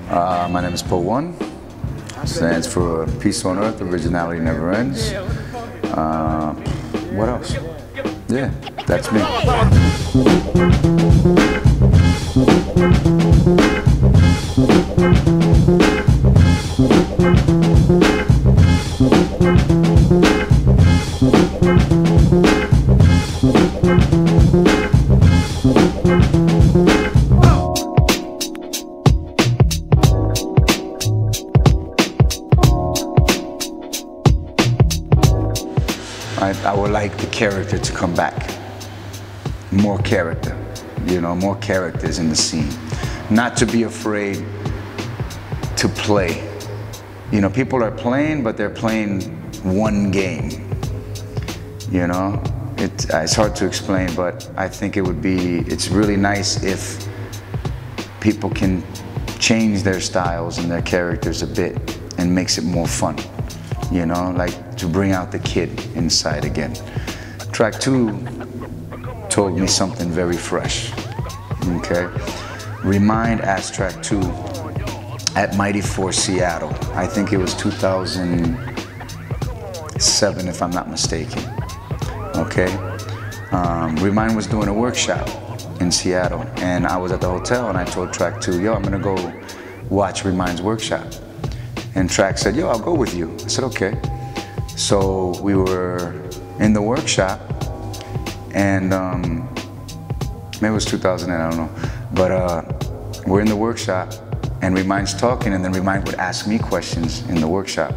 My name is Po1. Stands for Peace on Earth, Originality Never Ends. What else? Yeah, that's me. I would like the character to come back. More character, you know, more characters in the scene. Not to be afraid to play. You know, people are playing, but they're playing one game. You know, it's hard to explain, but I think it's really nice if people can change their styles and their characters a bit and makes it more fun. You know, like to bring out the kid inside again. Track 2 told me something very fresh, okay? Remind asked Track 2 at Mighty Force Seattle. I think it was 2007 if I'm not mistaken, okay? Remind was doing a workshop in Seattle and I was at the hotel and I told Track 2, yo, I'm gonna go watch Remind's workshop. And Track said, yo, I'll go with you. I said, okay. So we were in the workshop and maybe it was 2008, I don't know. But we're in the workshop and Remind's talking and then Remind would ask me questions in the workshop.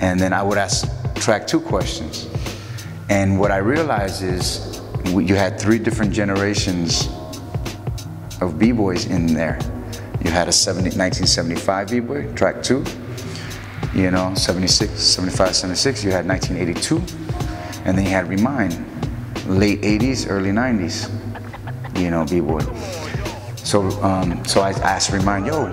And then I would ask Track 2 questions. And what I realized is you had 3 different generations of B-boys in there. You had a 1975 B-boy, Track 2. You know, 76, 75, 76, you had 1982, and then you had Remind, late 80s, early 90s, you know, B-boy. So I asked Remind, yo,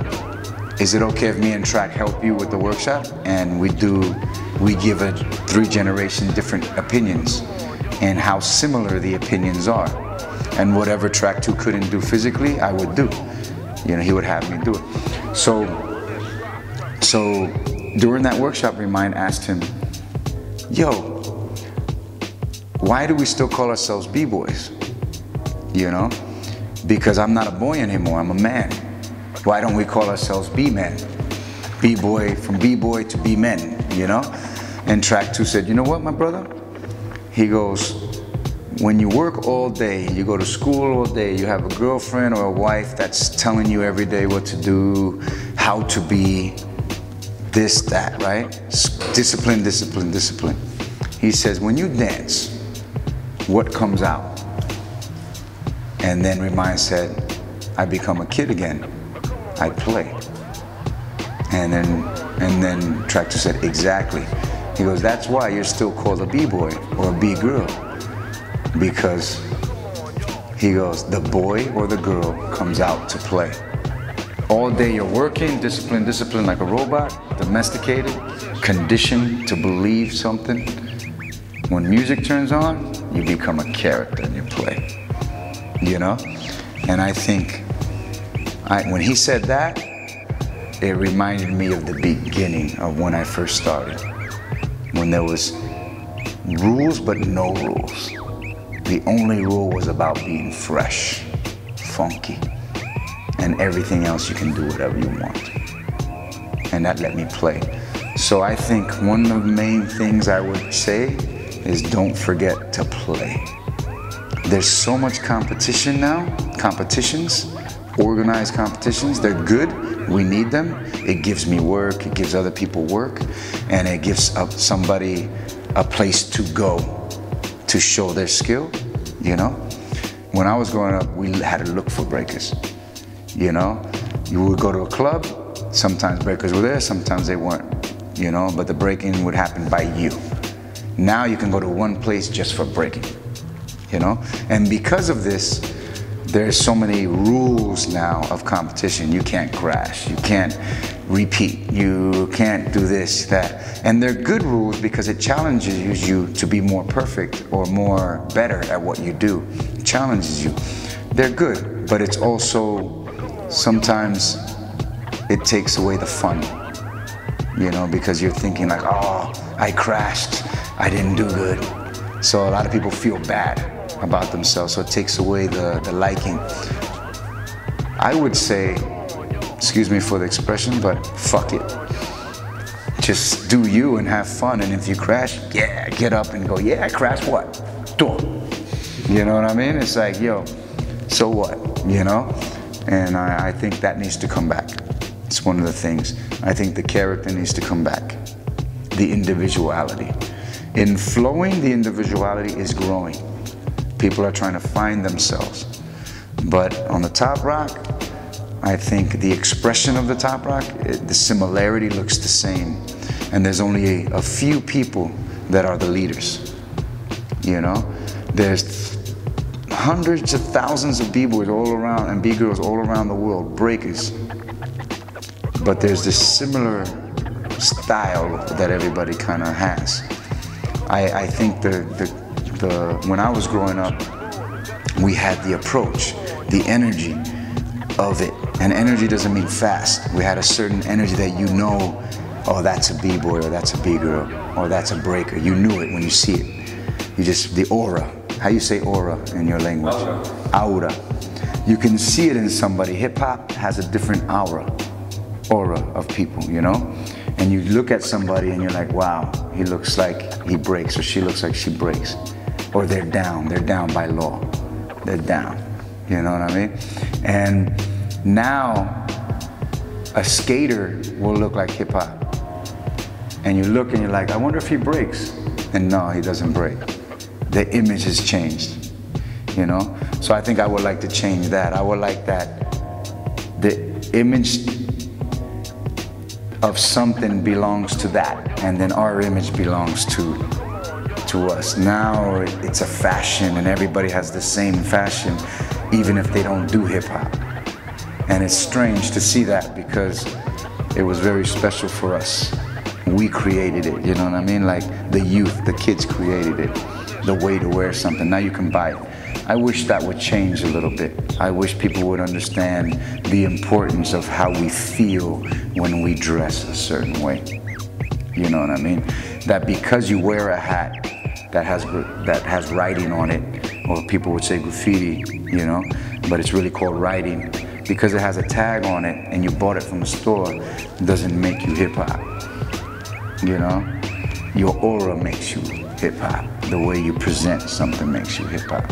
is it okay if me and Track help you with the workshop? And we give a 3-generation different opinions and how similar the opinions are. And whatever Track 2 couldn't do physically, I would do. You know, he would have me do it. So during that workshop, Remind asked him, yo, why do we still call ourselves B-boys? You know, because I'm not a boy anymore, I'm a man. Why don't we call ourselves B-men? B-boy, from B-boy to B-men, you know? And Track 2 said, you know what, my brother? He goes, when you work all day, you go to school all day, you have a girlfriend or a wife that's telling you every day what to do, how to be, this, that, right? Discipline, discipline, discipline. He says, when you dance, what comes out? And then Remind said, I become a kid again. I play. And then Track 2 said, exactly. He goes, that's why you're still called a B-boy or a B-girl. Because, he goes, the boy or the girl comes out to play. All day you're working, discipline, discipline like a robot, domesticated, conditioned to believe something. When music turns on, you become a character and you play, you know? And I think, when he said that, it reminded me of the beginning of when I first started. When there was rules, but no rules. The only rule was about being fresh, funky, and everything else you can do whatever you want. And that let me play. So I think one of the main things I would say is don't forget to play. There's so much competition now, competitions, organized competitions. They're good, we need them. It gives me work, it gives other people work, and it gives somebody a place to go to show their skill, you know? When I was growing up, we had to look for breakers, you know? You would go to a club, sometimes breakers were there, sometimes they weren't, you know? But the breaking would happen by you. Now you can go to one place just for breaking, you know? And because of this, there's so many rules now of competition. You can't crash, you can't repeat, you can't do this, that. And they're good rules because it challenges you to be more perfect or more better at what you do. It challenges you. They're good, but it's also sometimes it takes away the fun, you know, because you're thinking like, oh, I crashed, I didn't do good. So a lot of people feel bad about themselves, so it takes away the liking. I would say, excuse me for the expression, but fuck it. Just do you and have fun, and if you crash, yeah, get up and go, yeah, I crashed, what? Do. You know what I mean? It's like, yo, so what, you know? And I think that needs to come back. It's one of the things. I think the character needs to come back. The individuality. In flowing, the individuality is growing. People are trying to find themselves. But on the Top Rock, I think the expression of the Top Rock, the similarity looks the same. And there's only a few people that are the leaders, you know? There's hundreds of thousands of B-boys all around and B-girls all around the world, breakers. But there's this similar style that everybody kind of has. I think when I was growing up, we had the approach, the energy of it. And energy doesn't mean fast. We had a certain energy that you know, oh, that's a B-boy, or that's a B-girl, or that's a breaker. You knew it when you see it. You just, the aura. How you say aura in your language? Aura. You can see it in somebody. Hip-hop has a different aura of people, you know? And you look at somebody and you're like, wow, he looks like he breaks, or she looks like she breaks. Or they're down by law. They're down, you know what I mean? And now, a skater will look like hip hop. And you look and you're like, I wonder if he breaks. And no, he doesn't break. The image has changed, you know? So I think I would like to change that. I would like that the image of something belongs to that, and then our image belongs to us. Now it's a fashion, and everybody has the same fashion, even if they don't do hip hop. And it's strange to see that, because it was very special for us. We created it, you know what I mean? Like the youth, the kids created it, the way to wear something. Now you can buy it. I wish that would change a little bit. I wish people would understand the importance of how we feel when we dress a certain way. You know what I mean? That because you wear a hat that has writing on it, or people would say graffiti, you know, but it's really called writing, because it has a tag on it and you bought it from the store, doesn't make you hip hop. You know? Your aura makes you hip hop. The way you present something makes you hip hop.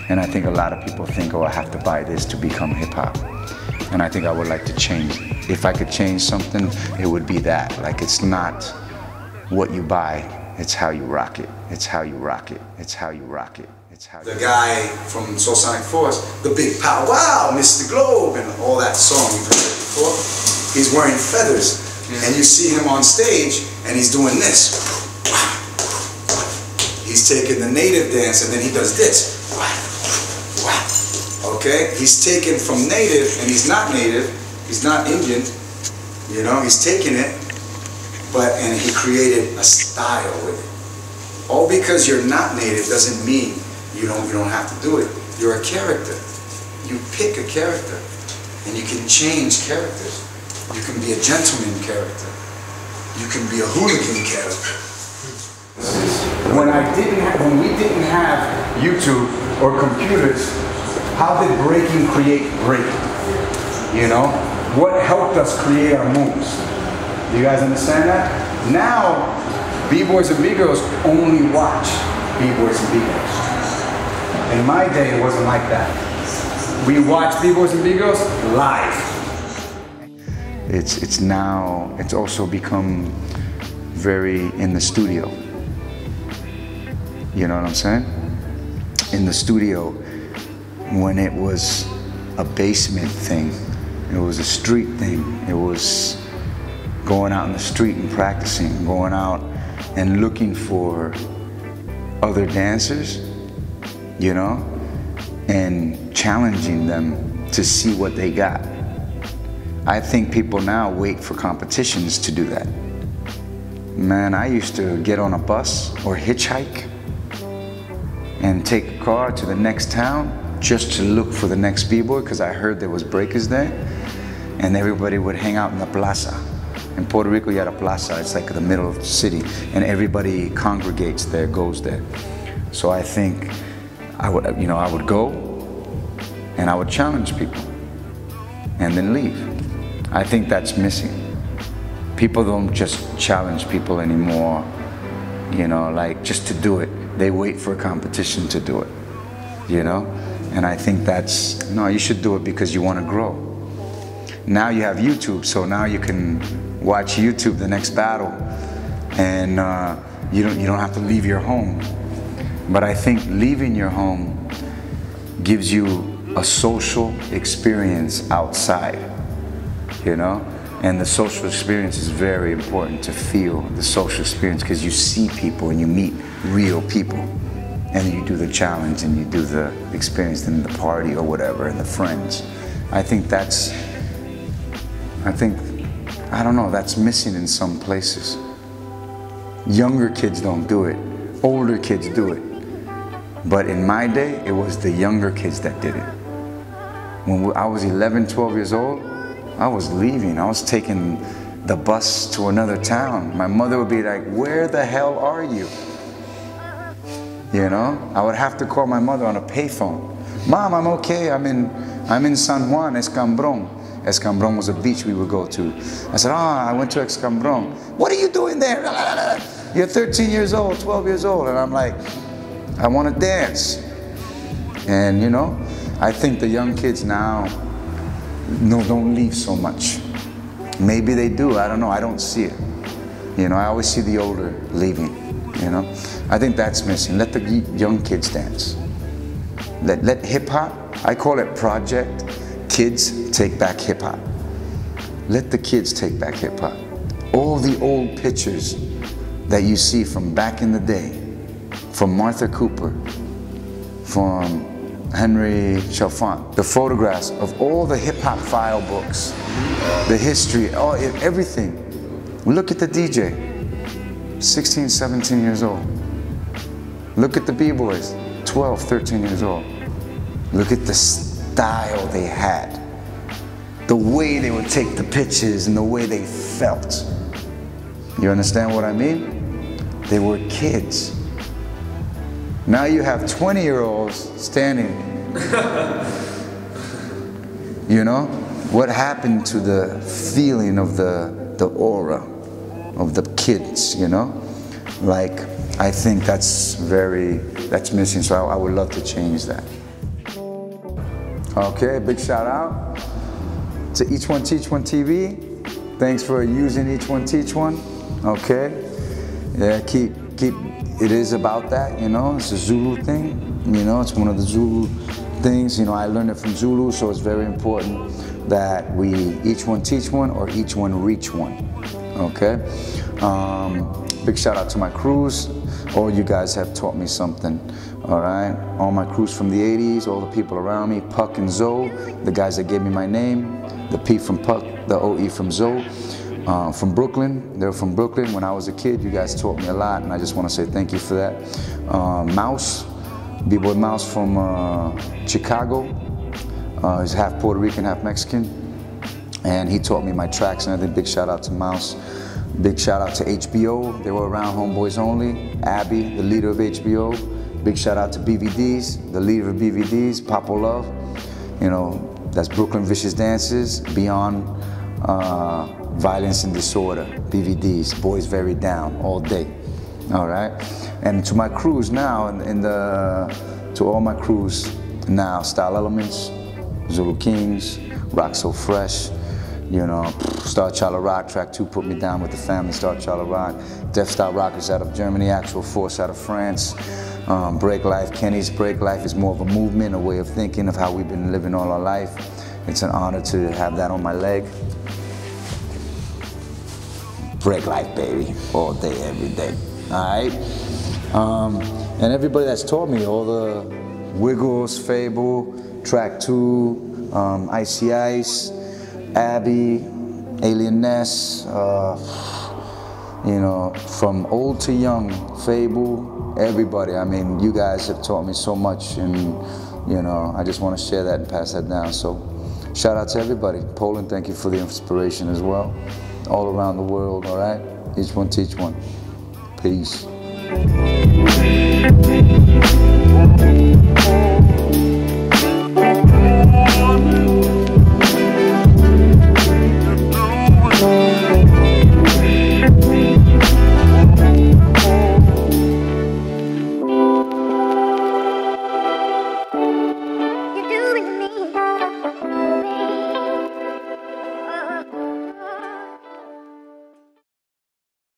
And I think a lot of people think, oh, I have to buy this to become hip hop. And I think I would like to change it. If I could change something, it would be that. Like, it's not what you buy, it's how you rock it. It's how you rock it. It's how you rock it. It's how the guy from Soul Sonic Force, the big pow wow, Mr. Globe, and all that song you've heard it before. He's wearing feathers. And you see him on stage, and he's doing this. He's taking the native dance, and then he does this. Okay? He's taken from native, and he's not native. He's not Indian. You know, he's taking it, and he created a style with it. All because you're not native doesn't mean you don't have to do it. You're a character. You pick a character, and you can change characters. You can be a gentleman character. You can be a hooligan character. When we didn't have YouTube or computers, how did breaking create break? You know? What helped us create our moves? Do you guys understand that? Now, B-boys and B-girls only watch B-boys and B-girls. In my day, it wasn't like that. We watched B-boys and B-girls live. It's also become very in the studio. You know what I'm saying? In the studio, when it was a basement thing, it was a street thing, it was going out in the street and practicing, going out and looking for other dancers, you know, and challenging them to see what they got. I think people now wait for competitions to do that. Man, I used to get on a bus or hitchhike and take a car to the next town just to look for the next B-boy, because I heard there was breakers there. and everybody would hang out in the plaza. In Puerto Rico, you had a plaza. It's like the middle of the city, and everybody congregates there, goes there. So I think I would go, and I would challenge people, and then leave. I think that's missing. People don't just challenge people anymore, like just to do it. They wait for a competition to do it, And I think no, you should do it because you want to grow. Now you have YouTube, so now you can watch YouTube, the next battle, and you don't have to leave your home. But I think leaving your home gives you a social experience outside, And the social experience is very important to feel the social experience because you see people and you meet real people. And you do the challenge and you do the experience in the party or whatever and the friends. I don't know, that's missing in some places. Younger kids don't do it. Older kids do it. But in my day, it was the younger kids that did it. When I was 11, 12 years old, I was leaving. I was taking the bus to another town. My mother would be like, "Where the hell are you?" I would have to call my mother on a payphone. "Mom, I'm okay. I'm in San Juan, Escambron." Escambron was a beach we would go to. I said, "I went to Escambron." "What are you doing there?" "You're 13 years old, 12 years old." And I'm like, "I want to dance." And I think the young kids now don't leave so much. Maybe they do, I don't know, I don't see it. I always see the older leaving, I think that's missing. Let the young kids dance. Let hip hop, I call it Project Kids Take Back Hip Hop. Let the kids take back hip hop. All the old pictures that you see from back in the day, from Martha Cooper, from Henry Chalfant, the photographs of all the hip-hop file books, the history, everything. Look at the DJ, 16, 17 years old. Look at the B-boys, 12, 13 years old. Look at the style they had, the way they would take the pictures and the way they felt. You understand what I mean? They were kids. Now you have 20-year-olds standing. What happened to the feeling of the aura of the kids, Like, I think that's missing, so I would love to change that. Okay, big shout out to Each One Teach One TV. Thanks for using Each One Teach One. Okay, yeah, keep. It is about that, It's a Zulu thing, It's one of the Zulu things. I learned it from Zulu, so it's very important that we each one teach one or each one reach one. Okay. Big shout out to my crews. All you guys have taught me something. All right. All my crews from the '80s, all the people around me, Puck and Zoe, the guys that gave me my name, the P from Puck, the OE from Zoe. From Brooklyn, they're from Brooklyn. When I was a kid, you guys taught me a lot, and I just want to say thank you for that. Mouse, B-Boy Mouse from Chicago. He's half Puerto Rican, half Mexican, and he taught me my tracks and everything. Big shout out to Mouse. Big shout out to HBO. They were around, Homeboys Only. Abby, the leader of HBO. Big shout out to BVDs, the leader of BVDs, Papo Love. That's Brooklyn Vicious Dancers, Beyond Violence and Disorder, BVDs, Boys Very Down, all day. All right, and to my crews now, to all my crews now, Style Elements, Zulu Kings, Rock So Fresh, Star Child Rock, Track 2 put me down with the family, Star Child Rock, Death Style Rockers out of Germany, Actual Force out of France, Break Life, Kenny's Break Life is more of a movement, a way of thinking of how we've been living all our life. It's an honor to have that on my leg. Break Life, baby, all day, every day. All right, and everybody that's taught me, all the Wiggles, Fable, Track 2, Icy Ice, Abby, Alien Ness, from old to young, Fable, everybody. I mean, you guys have taught me so much, and I just want to share that and pass that down. So shout out to everybody. Poland, thank you for the inspiration as well. All around the world, all right? Each one teach one. Peace.